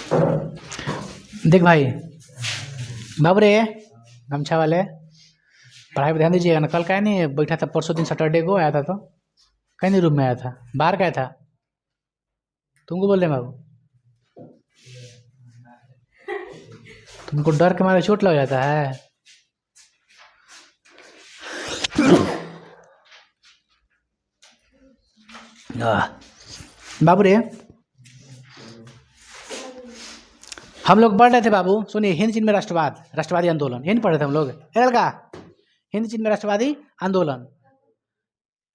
देख भाई, बाबू रे, गमछा वाले, पढ़ाई पे ध्यान दीजिएगा ना। कल का नहीं बैठा था, परसों दिन सैटरडे को आया था तो कहीं नहीं, रूम में आया था, बाहर गया था। तुमको बोल रहे बाबू, तुमको डर के मारे चोट लग जाता है। बाबू रे, हम लोग पढ़ रहे थे बाबू, सुनिए, हिंद चीन में राष्ट्रवाद, राष्ट्रवादी आंदोलन, यही नहीं पढ़ रहे थे हम लोग। लड़का, हिंद चीन में राष्ट्रवादी आंदोलन,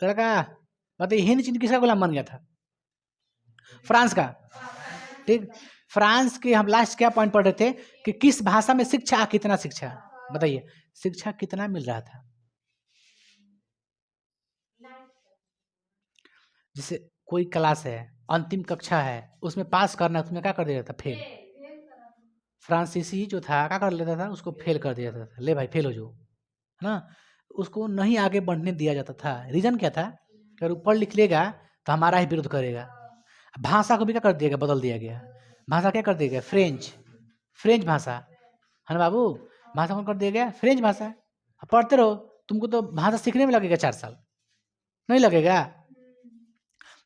लड़का बताइए, हिंद चीन किसका गुलाम बन गया था? फ्रांस का। ठीक, फ्रांस के हम लास्ट क्या पॉइंट पढ़ रहे थे कि किस भाषा में शिक्षा, कितना शिक्षा, बताइए, शिक्षा कितना मिल रहा था? जैसे कोई क्लास है, अंतिम कक्षा है, उसमें पास करना है, उसमें क्या कर दिया था? फेल। फ्रांसीसी जो था क्या कर लेता था? उसको फेल कर दिया था, ले भाई फेल हो जाओ, है ना। उसको नहीं आगे बढ़ने दिया जाता था। रीजन क्या था? अगर वो पढ़ लिख लेगा तो हमारा ही विरोध करेगा। भाषा को भी क्या कर दिया गया? बदल दिया गया। भाषा क्या कर दिया गया? फ्रेंच, फ्रेंच भाषा, है ना बाबू। भाषा कौन कर दिया गया? फ्रेंच भाषा। अब पढ़ते रहो, तुमको तो भाषा सीखने में लगेगा 4 साल, नहीं लगेगा?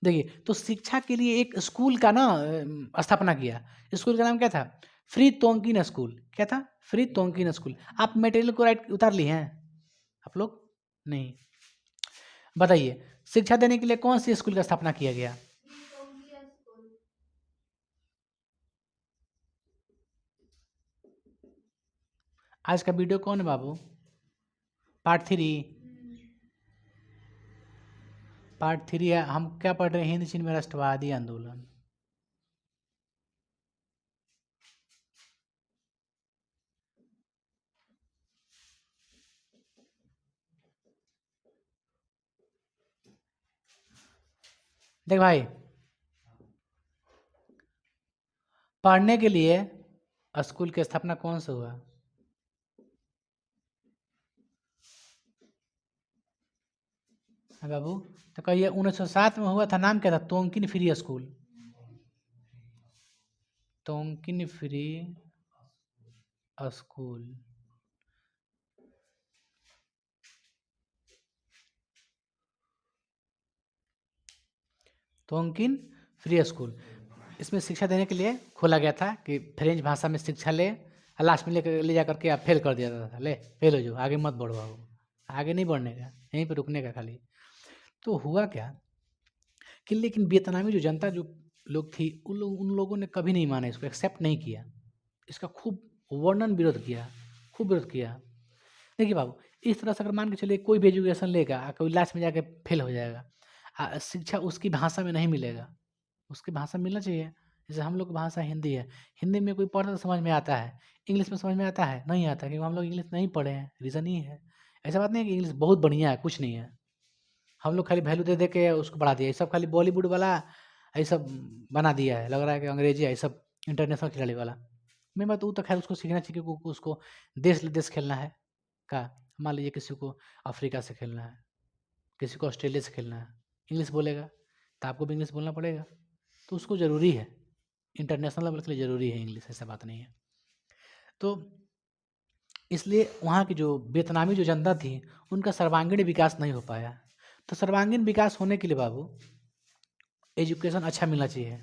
देखिए, तो शिक्षा के लिए एक स्कूल का ना स्थापना किया। स्कूल का नाम क्या था? Free Tonkin school. क्या था? Free Tonkin school. आप मटेरियल को राइट उतार लिए हैं आप लोग? नहीं। बताइए, शिक्षा देने के लिए कौन सी स्कूल का स्थापना किया गया? आज का वीडियो कौन है बाबू? पार्ट 3, पार्ट 3 है। हम क्या पढ़ रहे हैं? हिंद चीन में राष्ट्रवादी आंदोलन। देख भाई, पढ़ने के लिए स्कूल की स्थापना कौन से हुआ? हाँ बाबू, तो कहिए 1907 में हुआ था। नाम क्या था? Tonkin free school. Tonkin free school. Tonkin free school, इसमें शिक्षा देने के लिए खोला गया था कि फ्रेंच भाषा में शिक्षा ले, और लास्ट में ले जा करके आप फेल कर दिया था। ले फेल हो जाओ, आगे मत बढ़ो बाबू, आगे नहीं बढ़ने का, यहीं पे रुकने का खाली। तो हुआ क्या कि लेकिन वियतनामी जो जनता जो लोग थी, उन लोगों ने कभी नहीं माना, इसको एक्सेप्ट नहीं किया, इसका खूब वर्णन विरोध किया, खूब विरोध किया। देखिए बाबू, इस तरह से अगर मान के चलिए कोई भी एजुकेशन लेगा, कोई लास्ट में जाके फेल हो जाएगा, शिक्षा उसकी भाषा में नहीं मिलेगा, उसकी भाषा मिलना चाहिए। जैसे हम लोग की भाषा हिंदी है, हिंदी में कोई पढ़ता तो समझ में आता है, इंग्लिश में समझ में आता है? नहीं आता, क्योंकि हम लोग इंग्लिश नहीं पढ़े हैं। रीज़न ही है। ऐसा बात नहीं है कि इंग्लिश बहुत बढ़िया है, कुछ नहीं है। हम लोग खाली वैल्यू दे दे के उसको बढ़ा दिया। ये सब खाली बॉलीवुड वाला ये सब बना दिया है, लग रहा है कि अंग्रेजी है ये सब, इंटरनेशनल खिलाड़ी वाला। मैं बात, वो तो खैर उसको सीखना चाहिए कि उसको देश देश खेलना है का। मान लीजिए किसी को अफ्रीका से खेलना है, किसी को ऑस्ट्रेलिया से खेलना है, इंग्लिश बोलेगा तो आपको भी इंग्लिश बोलना पड़ेगा, तो उसको ज़रूरी है, इंटरनेशनल लेवल के लिए ज़रूरी है इंग्लिश, ऐसा बात नहीं है। तो इसलिए वहाँ की जो वियतनामी जो जनता थी, उनका सर्वांगीण विकास नहीं हो पाया। तो सर्वांगीण विकास होने के लिए बाबू एजुकेशन अच्छा मिलना चाहिए,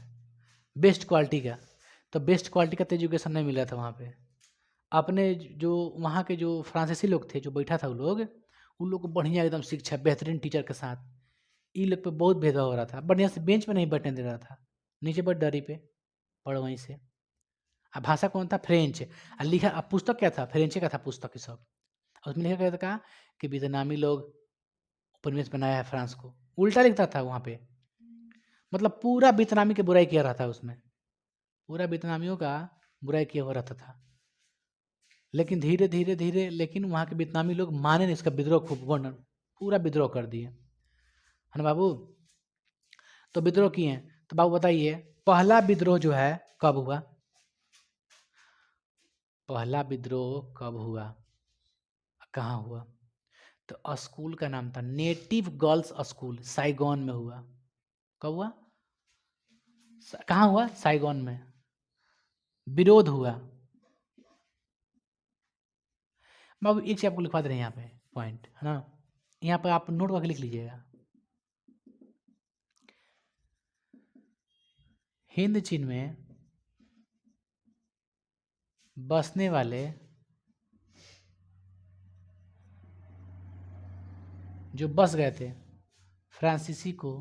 बेस्ट क्वालिटी का। तो बेस्ट क्वालिटी का तो एजुकेशन नहीं मिल रहा था वहाँ पे। अपने जो वहाँ के जो फ्रांसीसी लोग थे, जो बैठा था वो लोग, उन लोग को बढ़िया एकदम शिक्षा, बेहतरीन टीचर के साथ, इन लोग पे बहुत भेदभाव हो रहा था। बढ़िया से बेंच पे नहीं बैठने दे रहा था, नीचे बैठ दरी पे, पढ़ वहीं से। अब भाषा कौन था? फ्रेंच। लिखा, अब पुस्तक क्या था? फ्रेंच का था पुस्तक ये सब। और उसमें लिखा गया था कि वियतनामी लोग उपनिवेश बनाया है फ्रांस को, उल्टा लिखता था वहाँ पे। मतलब पूरा वियतनामी की बुराई किया रहता है उसमें, पूरा वियतनामियों का बुराई किया हुआ रहता था। लेकिन धीरे धीरे धीरे, लेकिन वहाँ के वियतनामी लोग माने नहीं, इसका विद्रोह खूब वर्णन, पूरा विद्रोह कर दिए, है ना बाबू। तो विद्रोह किए हैं। तो बाबू बताइए, पहला विद्रोह जो है कब हुआ? पहला विद्रोह कब हुआ, कहाँ हुआ? तो स्कूल का नाम था नेटिव गर्ल्स स्कूल, साइगॉन में हुआ। कब हुआ? कहाँ हुआ? साइगॉन में। विरोध हुआ। बाबू एक चीज आपको लिखवा दे रहे हैं यहाँ पे पॉइंट, है ना, यहाँ पे आप नोट करके लिख लीजिएगा। हिंद चीन में बसने वाले जो बस गए थे फ्रांसीसी को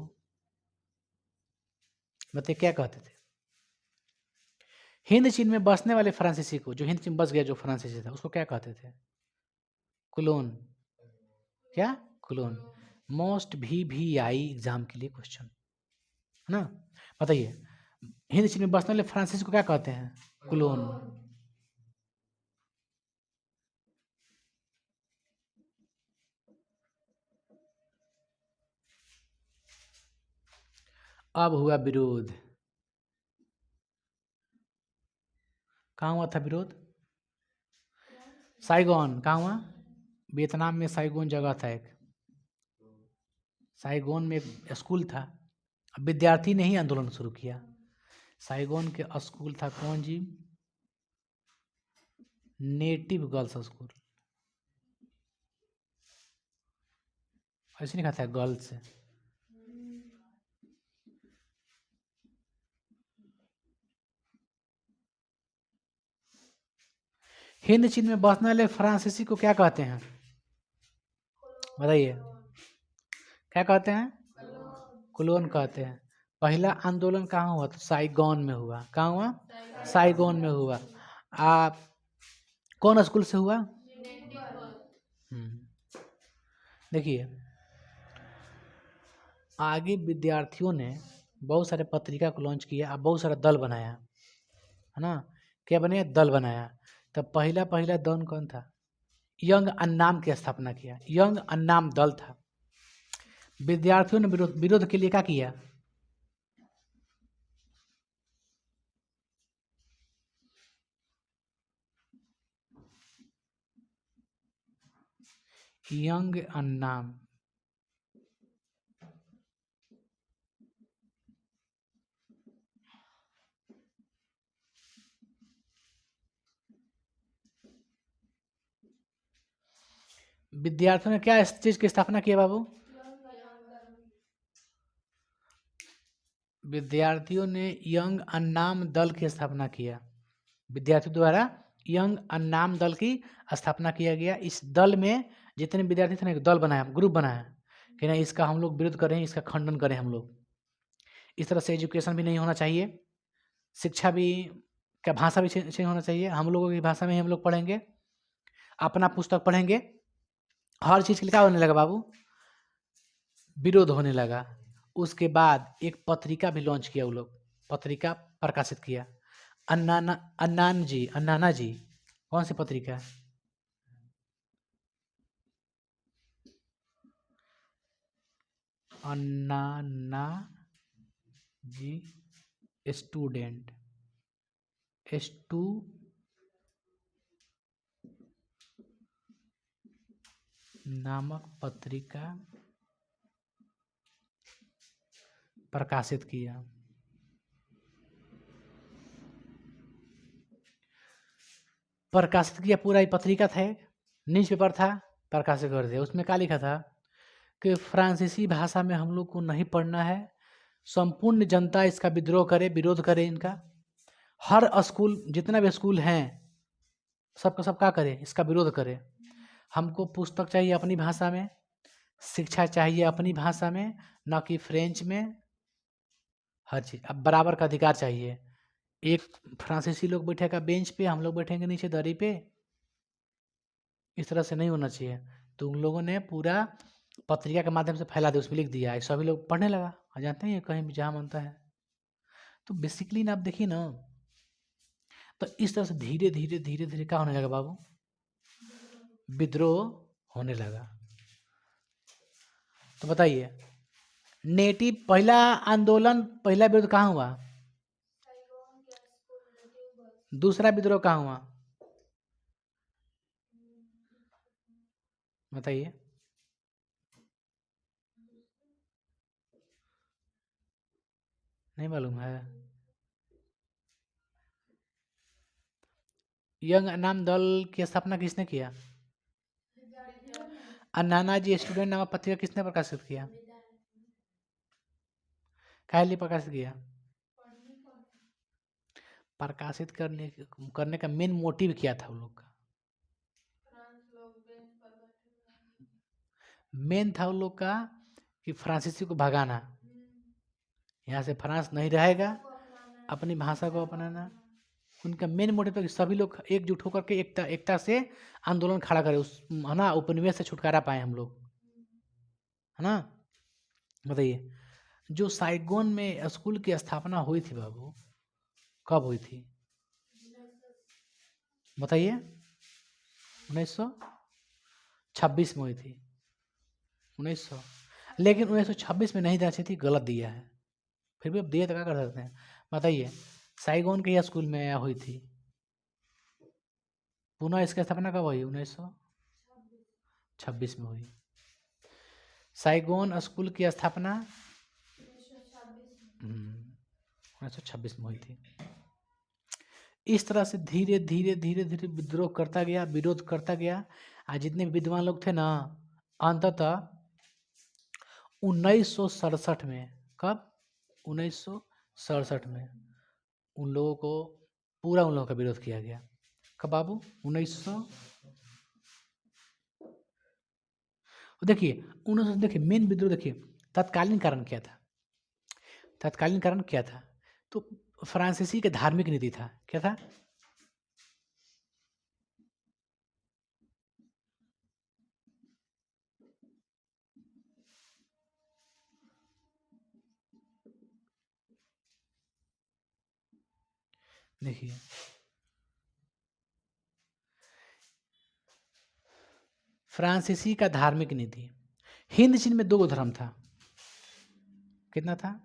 बताइए क्या कहते थे? हिंद चीन में बसने वाले फ्रांसीसी को, जो हिंद चीन बस गया जो फ्रांसीसी था, उसको क्या कहते थे? कुलोन। क्या? कुलोन। मोस्ट भी आई एग्जाम के लिए क्वेश्चन, है ना। बताइए हिंद चीन में बसने वाले फ्रांसीसी को क्या कहते हैं? कुलोन। अब हुआ विरोध। कहाँ हुआ था विरोध? साइगोन। कहाँ हुआ? वियतनाम में साइगोन जगह था एक, साइगोन में एक स्कूल था, विद्यार्थी ने ही आंदोलन शुरू किया। साइगोन के स्कूल था कौन जी? Native girls school. ऐसे नहीं कहता है गर्ल्स। हिंद चीन में बसने वाले फ्रांसीसी को क्या कहते हैं? बताइए क्या कहते हैं? कुलोन कहते हैं। पहला आंदोलन कहाँ हुआ? तो साइगोन में हुआ। कहाँ हुआ? साइगोन में हुआ। आप कौन स्कूल से हुआ? देखिए आगे विद्यार्थियों ने बहुत सारे पत्रिका को लॉन्च किया, अब बहुत सारा दल बनाया, है ना। क्या बने? दल बनाया। तब पहला पहला दल कौन था? यंग अन्नाम की स्थापना किया। यंग अन्नाम दल था। विद्यार्थियों ने विरोध के लिए क्या किया? यंग अन्नाम। विद्यार्थियों ने क्या इस चीज की स्थापना की है बाबू? विद्यार्थियों ने यंग अन्नाम दल की स्थापना किया। विद्यार्थियों द्वारा यंग अन्नाम दल की स्थापना किया गया। इस दल में जितने विद्यार्थी थे ना, एक दल बनाया, ग्रुप बनाया कि नहीं इसका हम लोग विरोध करें, इसका खंडन करें हम लोग। इस तरह से एजुकेशन भी नहीं होना चाहिए, शिक्षा भी, क्या भाषा भी चेंज होना चाहिए। हम लोगों की भाषा में ही हम लोग पढ़ेंगे, अपना पुस्तक पढ़ेंगे। हर चीज़ के लिए क्या होने लगा बाबू? विरोध होने लगा। उसके बाद एक पत्रिका भी लॉन्च किया वो लोग, पत्रिका प्रकाशित किया। अन्नाना जी कौन सी पत्रिका? अन्नाना जी स्टूडेंट स्टू नामक पत्रिका प्रकाशित किया। प्रकाशित किया पूरा ही पत्रिका था, न्यूज पेपर था, प्रकाशित कर दिया। उसमें क्या लिखा था कि फ्रांसीसी भाषा में हम लोग को नहीं पढ़ना है, संपूर्ण जनता इसका विद्रोह करे, विरोध करे इनका। हर स्कूल, जितना भी स्कूल हैं, सबका सब क्या करे? इसका विरोध करे। हमको पुस्तक चाहिए अपनी भाषा में, शिक्षा चाहिए अपनी भाषा में, ना कि फ्रेंच में। हर चीज़ अब बराबर का अधिकार चाहिए। एक फ्रांसीसी लोग बैठेगा बेंच पे, हम लोग बैठेंगे नीचे दरी पे, इस तरह से नहीं होना चाहिए। तो उन लोगों ने पूरा पत्रिका के माध्यम से फैला दिया, उसमें लिख दिया, सभी लोग पढ़ने लगा। और जानते हैं कहीं भी जहाँ मनता है। तो बेसिकली ना आप देखिए ना, तो इस तरह से धीरे धीरे धीरे धीरे क्या होने लगा बाबू? विद्रोह होने लगा। तो बताइए नेटिव पहला आंदोलन, पहला विरोध कहाँ हुआ? दूसरा विद्रोह कहाँ हुआ? बताइए। नहीं मालूम है? यंग अनाम दल की स्थापना किसने किया? नानाजी स्टूडेंट नामक पत्रिका किसने प्रकाशित किया? काहे लिए प्रकाशित किया? प्रकाशित करने का मेन मोटिव क्या था उन लोग का? मेन था उन लोग का कि फ्रांसीसी को भगाना, यहाँ से फ्रांस नहीं रहेगा, अपनी भाषा को अपनाना। उनका मेन मोटिव था कि सभी लोग एकजुट होकर के एकता से आंदोलन खड़ा करें, उस है ना उपनिवेश से छुटकारा पाए हम लोग, है ना। बताइए, जो साइगोन में स्कूल की स्थापना हुई थी बाबू, कब हुई थी बताइए? 1926 में हुई थी। 1900, लेकिन 1926 में नहीं देना चाहिए थी, गलत दिया है। फिर भी अब दिए तो क्या कर सकते हैं? बताइए, साइगोन के स्कूल में हुई थी, पुनः इसकी स्थापना कब हुई? 1926 में हुई। साइगोन स्कूल की स्थापना 1926 में हुई थी। इस तरह से धीरे धीरे धीरे धीरे विद्रोह करता गया, विरोध करता गया। आज जितने विद्वान लोग थे ना, अंततः 1967 में, कब? 1967 में उन लोगों को पूरा उन लोगों का विरोध किया गया। कब बाबू? 1900। देखिए 1900, देखिए मेन विद्रोह, देखिए तत्कालीन कारण क्या था? तत्कालीन कारण क्या था? तो फ्रांसीसी के धार्मिक नीति था। क्या था? देखिए फ्रांसीसी का धार्मिक नीति, हिंद चीन में 2 धर्म था। कितना था?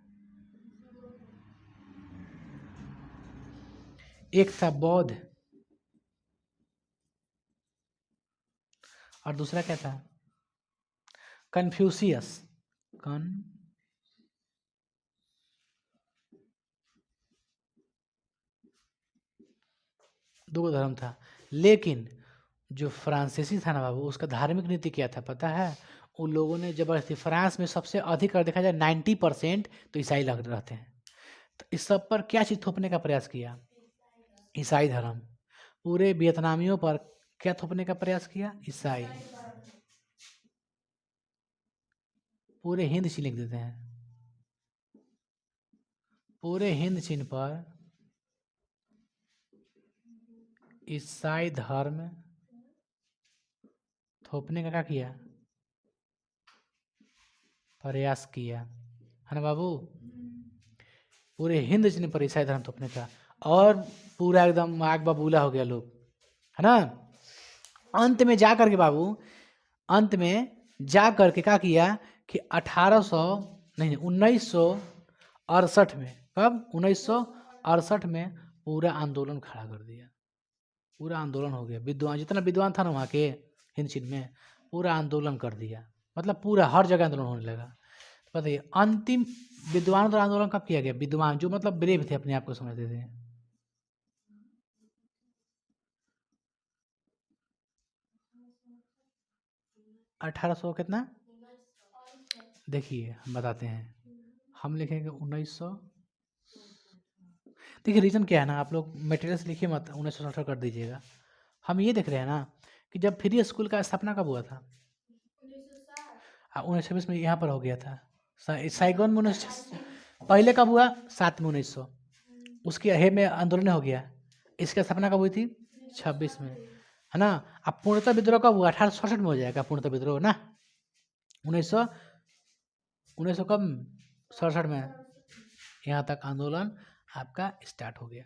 एक था बौद्ध और दूसरा क्या था? कन्फ्यूशियस। कन 2 धर्म था। लेकिन जो फ्रांसीसी था ना बाबू, उसका धार्मिक नीति क्या था पता है? उन लोगों ने जबरदस्ती, फ्रांस में सबसे अधिक अगर देखा जाए 90% तो ईसाई लग रहते हैं, तो इस सब पर क्या चीज़ थोपने का प्रयास किया? ईसाई धर्म। पूरे वियतनामियों पर क्या थोपने का प्रयास किया? ईसाई। पूरे हिंद चीन लिख देते हैं, पूरे हिंद चीन पर ईसाई धर्म थोपने का क्या किया? प्रयास किया, है ना बाबू? पूरे हिंद चीन पर ईसाई धर्म थोपने का, और पूरा एकदम आग बबूला हो गया लोग, है ना। अंत में जा करके बाबू, अंत में जा करके क्या किया कि 1800 नहीं 1968 में, कब? 1968 में पूरा आंदोलन खड़ा कर दिया। पूरा आंदोलन हो गया, विद्वान जितना विद्वान था ना वहाँ के हिंद चीन में, पूरा आंदोलन कर दिया। मतलब पूरा हर जगह आंदोलन होने लगा। बताइए, अंतिम विद्वान द्वारा आंदोलन कब किया गया? विद्वान जो मतलब ब्रेव थे, अपने आप को समझते थे। 1800 कितना? देखिए हम बताते हैं, हम लिखेंगे 1900। देखिए रीज़न क्या है ना, आप लोग मटेरियल्स लिखिए मत, 1970 कर दीजिएगा। हम ये देख रहे हैं ना कि जब फ्री स्कूल का स्थापना कब हुआ था? 1926 में यहाँ पर हो गया था। साइगोन में 19, पहले कब हुआ? 7 में 1900, उसके हे में आंदोलन हो गया। इसकी स्थापना कब हुई थी? 26 में, है ना। अब पूर्णतः विद्रोह कब हुआ? 1867 में हो जाएगा पूर्णतः विद्रोह ना। 1900 कब? 67 में यहाँ तक आंदोलन आपका स्टार्ट हो गया।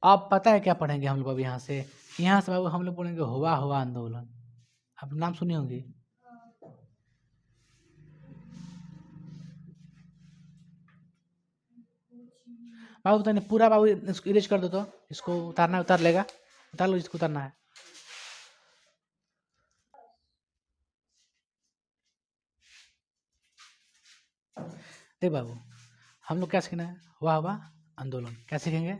अब पता है क्या पढ़ेंगे हम लोग? अब यहाँ से बाबू हम लोग पढ़ेंगे हुआ हुआ आंदोलन। आप नाम सुनी होंगी। बाबू तने पूरा बाबू इसको इरेज कर दो, तो इसको उतारना उतार लेगा, उतार लो, इसको उतारना है। देख बाबू, हम लोग क्या सीखना है? हुआ हुआ आंदोलन। क्या सीखेंगे?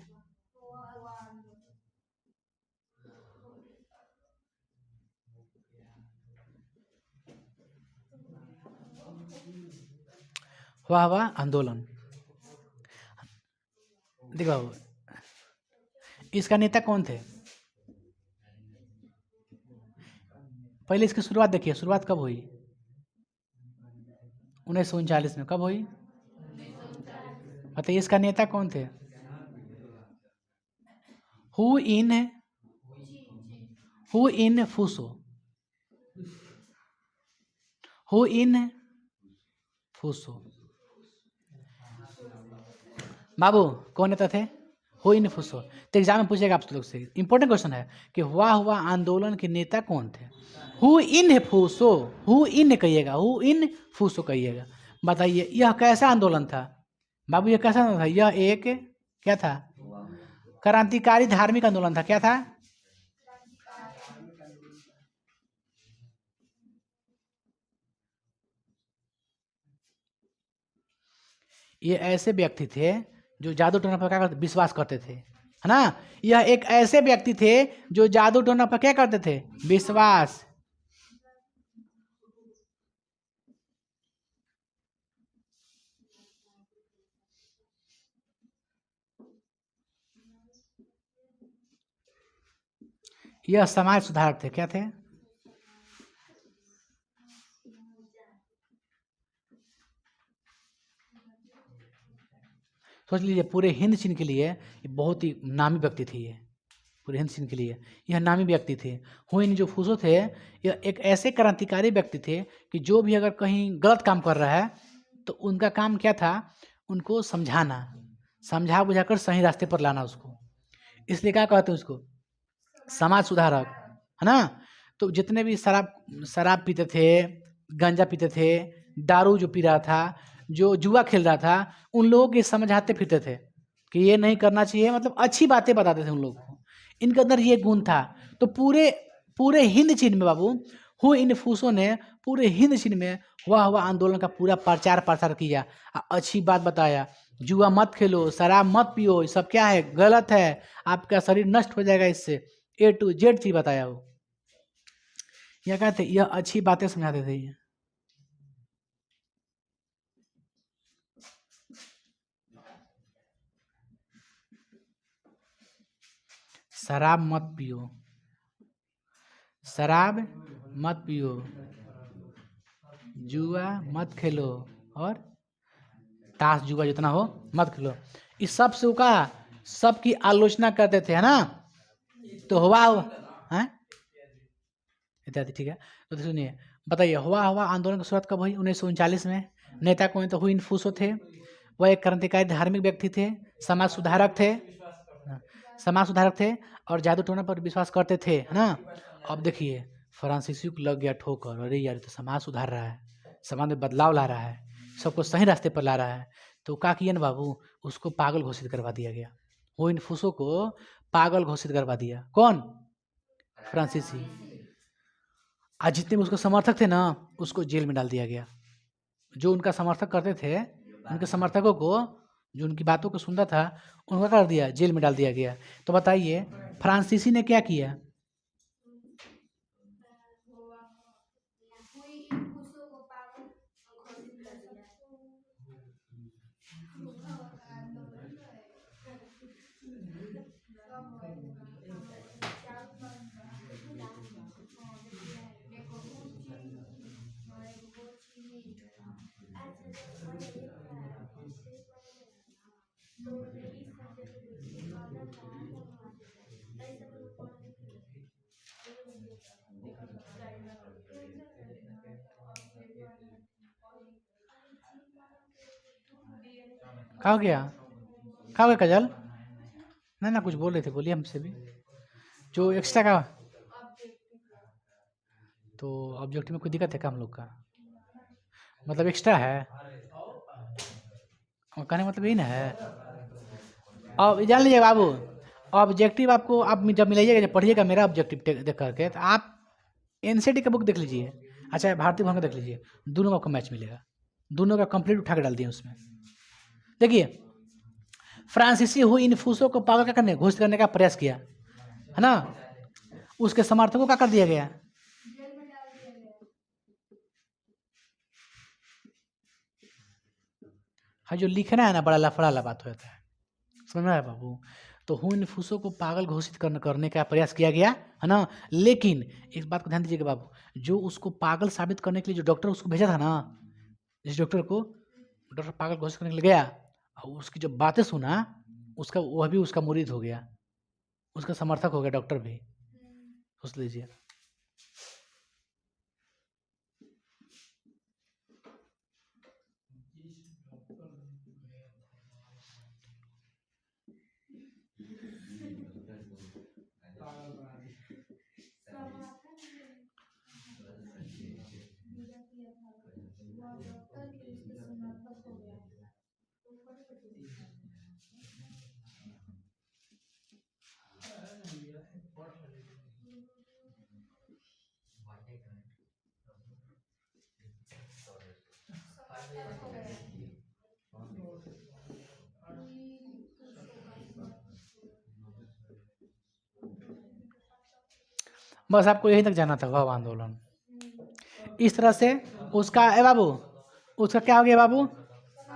हुआ आंदोलन। देखो बाबू, इसका नेता कौन थे? पहले इसकी शुरुआत देखिए, शुरुआत कब हुई? 1939 में। कब हुई बताइए? इसका नेता कौन थे? Huynh फूसो, who in फूसो। बाबू कौन नेता थे? Huynh Phu So. तो एग्जाम में पूछेगा आप लोग से, इंपॉर्टेंट क्वेश्चन है कि हुआ आंदोलन के नेता कौन थे? हु इन फूसो, हु इन कहिएगा, हु इन फूसो कहिएगा। बताइए यह कैसा आंदोलन था? बाबू यह कैसा आंदोलन था? यह एक क्या था? क्रांतिकारी धार्मिक आंदोलन था। क्या था? ये ऐसे व्यक्ति थे जो जादू टोना पर क्या करते, विश्वास करते थे, है ना? यह एक ऐसे व्यक्ति थे जो जादू टोना पर क्या करते थे, विश्वास। यह समाज सुधारक थे। क्या थे? सोच लीजिए, पूरे हिंद चीन के लिए ये बहुत ही नामी व्यक्ति थी। ये पूरे हिंद चीन के लिए यह नामी व्यक्ति थे। हुइन जो फूसो थे, यह एक ऐसे क्रांतिकारी व्यक्ति थे कि जो भी अगर कहीं गलत काम कर रहा है तो उनका काम क्या था, उनको समझाना, समझा बुझाकर सही रास्ते पर लाना उसको। इसलिए क्या कहते हैं उसको, समाज सुधारक, है ना? तो जितने भी शराब पीते थे, गांजा पीते थे, दारू जो पी रहा था, जो जुआ खेल रहा था, उन लोगों के समझाते फिरते थे कि ये नहीं करना चाहिए, मतलब अच्छी बातें बताते थे उन लोगों को। इनके अंदर ये गुण था। तो पूरे पूरे हिंद चीन में बाबू, हु इन फूसो ने पूरे हिंद चीन में हुआ आंदोलन का पूरा प्रचार प्रसार किया, अच्छी बात बताया। जुआ मत खेलो, शराब मत पियो, ये सब क्या है, गलत है, आपका शरीर नष्ट हो जाएगा इससे। A to Z चीज बताया वो। यह कहते, यह अच्छी बातें समझाते थे। ये शराब मत पियो, शराब मत पियो, जुआ मत खेलो, और ताश जुआ जितना हो मत खेलो। इस सब से का सबकी आलोचना करते थे, है ना? तो हुआ है इत्यादि। ठीक है, तो सुनिए, बताइए हुआ आंदोलन की शुरुआत कब हुई? 1939 में। नेता कौन तो हुइन फूसो थे। वह एक क्रांतिकारी धार्मिक व्यक्ति थे, समाज सुधारक थे, समाज सुधारक थे, और जादू टोना पर विश्वास करते थे, है ना? अब देखिए, फ्रांसीसी को लग गया ठोकर, अरे यार तो समाज सुधार रहा है, समाज में बदलाव ला रहा है, सबको सही रास्ते पर ला रहा है। तो क्या किया ना बाबू, उसको पागल घोषित करवा दिया गया। हुइन फूसो को पागल घोषित करवा दिया। कौन? फ्रांसीसी। आज जितने भी उसके समर्थक थे ना, उसको जेल में डाल दिया गया। जो उनका समर्थक करते थे, उनके समर्थकों को, जो उनकी बातों को सुनता था, उनको कर दिया, जेल में डाल दिया गया। तो बताइए फ्रांसीसी ने क्या किया? क्या हो गया? क्या हो गया काजल? ना कुछ बोल रहे थे, बोलिए हमसे भी। जो एक्स्ट्रा का, तो ऑब्जेक्टिव में कोई दिक्कत है क्या हम लोग का? मतलब एक्स्ट्रा है, और कहने का मतलब यही ना है। अब जान लीजिए बाबू, ऑब्जेक्टिव आपको आप जब मिलाइएगा, जब पढ़िएगा मेरा ऑब्जेक्टिव देख करके, तो आप एनसीईआरटी का बुक देख लीजिए, अच्छा भारतीय भवन का देख लीजिए, दोनों का आपको मैच मिलेगा। दोनों का कंप्लीट उठा के डाल दिए उसमें। देखिए, फ्रांसीसी हुई इन फूसों को पागल करने, घोषित करने का प्रयास किया, है ना? उसके समर्थकों का कर दिया गया। हाँ, जो लिखना है ना बड़ा लफड़ा वाला बात होता है, समझ में आया बाबू। तो हुइनफुसो को पागल घोषित करने का प्रयास किया गया है ना, लेकिन एक बात को ध्यान दीजिएगा बाबू, जो उसको पागल साबित करने के लिए जो डॉक्टर उसको भेजा था ना, जिस डॉक्टर को डॉक्टर पागल घोषित करने के लिए गया, और उसकी जब बातें सुना, उसका वह भी उसका मुरीद हो गया, उसका समर्थक हो गया डॉक्टर भी, सोच लीजिए। बस आपको यहीं तक जाना था, वाह आंदोलन। इस तरह से उसका ए बाबू, उसका क्या हो गया बाबू,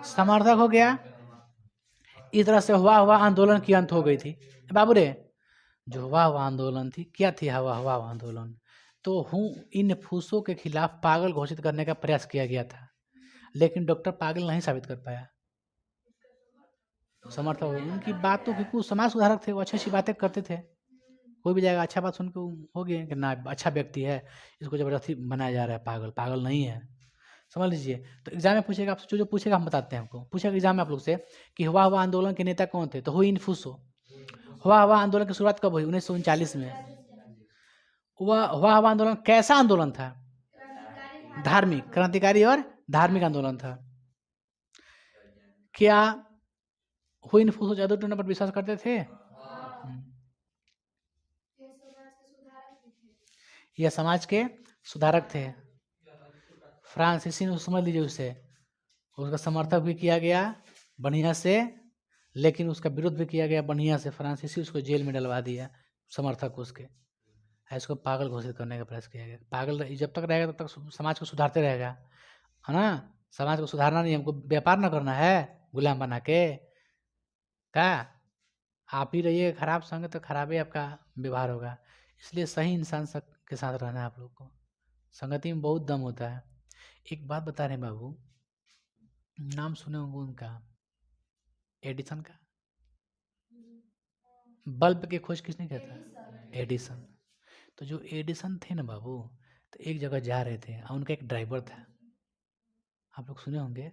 समर्थक हो गया। इस तरह से हुआ हुआ आंदोलन की अंत हो गई थी बाबू रे। जो हुआ हुआ आंदोलन थी, क्या थी हुआ हुआ आंदोलन, तो हुइनफुसो के खिलाफ पागल घोषित करने का प्रयास किया गया था, लेकिन डॉक्टर पागल नहीं साबित कर पाया, समर्थक हो गए। उनकी बातों के कुछ समाज सुधारक थे, वो अच्छी अच्छी बातें करते थे, कोई भी जाएगा अच्छा बात सुन के हो गया कि ना अच्छा व्यक्ति है, इसको जबरदस्ती बनाया जा रहा है, पागल पागल नहीं है, समझ लीजिए। तो एग्जाम में पूछेगा आपसे, जो पूछेगा हम बताते हैं आपको। पूछेगा एग्जाम में आप लोग से कि हुआ हुआ आंदोलन के नेता कौन थे, तो हुइनफुसो। हुआ हुआ आंदोलन की शुरुआत कब हुई, 1939 में। हुआ हुआ आंदोलन कैसा आंदोलन था, धार्मिक, क्रांतिकारी और धार्मिक आंदोलन था। क्या हुइनफुसो जादू टोना पर विश्वास करते थे? यह समाज के सुधारक थे, फ्रांसीसी ने, समझ लीजिए उसे, उसका समर्थक भी किया गया बढ़िया से, लेकिन उसका विरोध भी किया गया बढ़िया से। फ्रांसीसी उसको जेल में डलवा दिया, समर्थक उसके, इसको पागल घोषित करने का प्रयास किया गया। पागल जब तक रहेगा तब तक समाज को सुधारते रहेगा, है ना। समाज को सुधारना नहीं, हमको व्यापार ना करना है गुलाम बना के, क्या आप ही रहिए खराब संग तो खराब ही आपका व्यवहार होगा। इसलिए सही इंसान के साथ रहना है आप लोग को, संगति में बहुत दम होता है। एक बात बता रहे हैं बाबू, नाम सुने होंगे उनका, एडिसन का। बल्ब की खोज किसने किया था, एडिसन। तो जो एडिसन थे ना बाबू, तो एक जगह जा रहे थे और उनका एक ड्राइवर था, आप लोग सुने होंगे,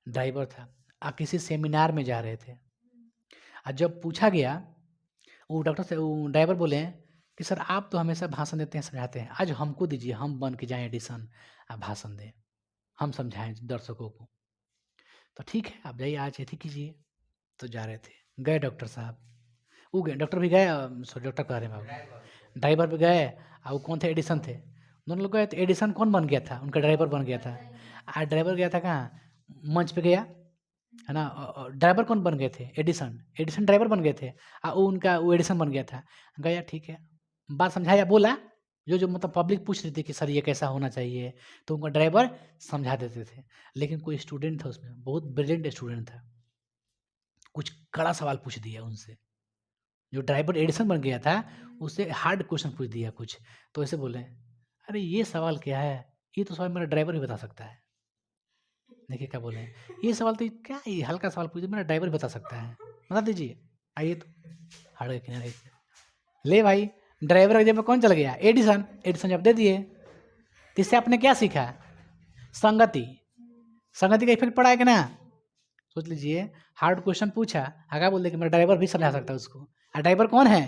ड्राइवर था, किसी सेमिनार में जा रहे थे। और जब पूछा गया, वो डॉक्टर से, वो ड्राइवर बोले कि सर आप तो हमेशा भाषण देते हैं, समझाते हैं, आज हमको दीजिए, हम बन के जाएं एडिसन, आप भाषण दें, हम समझाएं दर्शकों को। तो ठीक है आप जाइए, आज एथी कीजिए। तो जा रहे थे, गए डॉक्टर साहब, वो गए, डॉक्टर भी गए, सॉरी डॉक्टर कह रहे हैं बाबू, ड्राइवर भी गए, और वो कौन थे, एडिसन थे, दोनों लोग गए। तो एडिसन कौन बन गया था, उनका ड्राइवर बन गया था। आज ड्राइवर गया था कहाँ, मंच पे गया, है ना। ड्राइवर कौन बन गए थे, एडिसन, एडिसन ड्राइवर बन गए थे, वो उनका वो एडिसन बन गया था। गया, ठीक है, बात समझाया, बोला, जो जो मतलब पब्लिक पूछ रही थी कि सर ये कैसा होना चाहिए, तो उनका ड्राइवर समझा देते थे। लेकिन कोई स्टूडेंट था उसमें, बहुत ब्रिलियंट स्टूडेंट था, कुछ कड़ा सवाल पूछ दिया उनसे, जो ड्राइवर एडिसन बन गया था उससे हार्ड क्वेश्चन पूछ दिया कुछ। तो ऐसे बोले, अरे ये सवाल क्या है, ये तो सवाल मेरा ड्राइवर भी बता सकता है। देखिए क्या बोले, ये सवाल तो क्या, ये हल्का सवाल पूछ दिया, मेरा ड्राइवर बता सकता है, बता दीजिए, आइए। तो हार्ड के किनारे ले भाई, ड्राइवर के जब कौन चल गया, एडिसन, एडिसन जब दे दिए। तो इससे आपने क्या सीखा, संगति, संगति का इफेक्ट पड़ा है कि ना। सोच लीजिए, हार्ड क्वेश्चन पूछा, आगे बोल दे कि मेरा ड्राइवर भी समझा सकता है उसको, और ड्राइवर कौन है,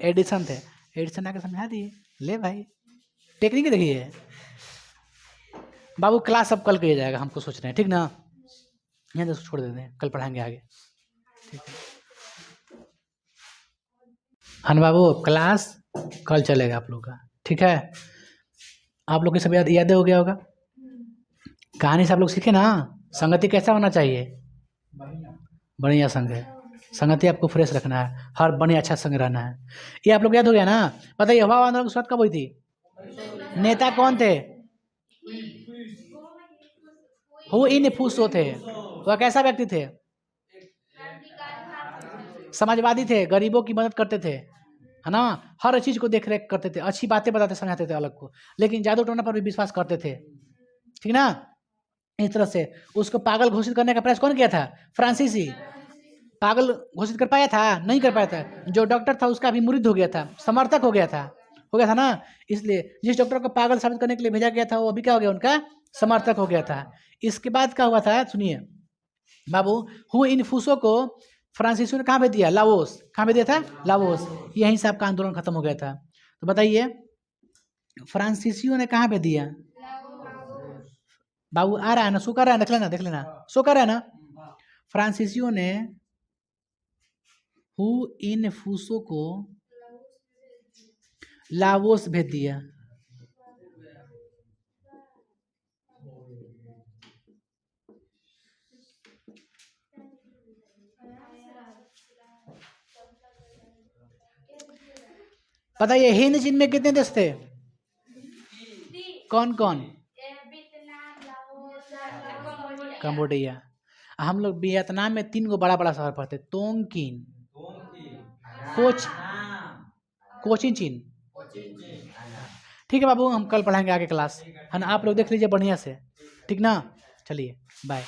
एडिसन थे, एडिसन आके समझा दिए। ले भाई, टेक्निक देखिए बाबू। क्लास अब कल किया जाएगा, हमको सोच रहे हैं, ठीक ना, यहाँ से छोड़ देते हैं, कल पढ़ाएंगे आगे, ठीक है। हाँ बाबू, क्लास कल चलेगा आप लोग का, ठीक है। आप लोग के सब याद हो गया होगा, कहानी से आप लोग सीखे ना, संगति कैसा होना चाहिए, बढ़िया संग है, संगति आपको फ्रेश रखना है, हर बढ़िया अच्छा संग रहना है। ये आप लोग याद हो गया ना। बताइए हवा आंदोलन की शुरुआत कब हुई थी, नेता कौन थे, हु इन फूसो थे, वह कैसा व्यक्ति थे? समाजवादी थे, गरीबों की मदद करते थे, है ना, हर चीज को देख रेख करते थे, अच्छी बातें बताते समझाते थे अलग को, लेकिन जादू टोना पर भी विश्वास करते थे, ठीक ना। इस तरह से उसको पागल घोषित करने का प्रयास कौन किया था? फ्रांसीसी। पागल घोषित कर पाया था? नहीं कर पाया था। जो डॉक्टर था उसका भी मुरीद हो गया था, समर्थक हो गया था ना। इसलिए जिस डॉक्टर को पागल साबित करने के लिए भेजा गया था वो अभी क्या हो गया? उनका समर्थक हो गया था। इसके बाद क्या हुआ था सुनिए बाबू, हु इन फूसो को फ्रांसीसियों ने कहाँ भेज दिया? लाओस। कहाँ भेज दिया था? लाओस। यहीं से आपका आंदोलन खत्म हो गया था। तो बताइए फ्रांसीसियों ने कहाँ भेज दिया? बाबू आ रहा है ना, शो कर रहा है, देख लेना शो कर रहा है ना। फ्रांसीसियों ने हु इन फूसो को लाओस भेज दिया। बताइए हिंद चीन में कितने देश थे? कौन कौन? कंबोडिया। हम लोग वियतनाम में 3 गो बड़ा बड़ा शहर पड़ते, तोंगकिन, कोचिन चीन। ठीक है बाबू, हम कल पढ़ाएंगे आगे क्लास, है ना। आप लोग देख लीजिए बढ़िया से, ठीक ना। चलिए बाय।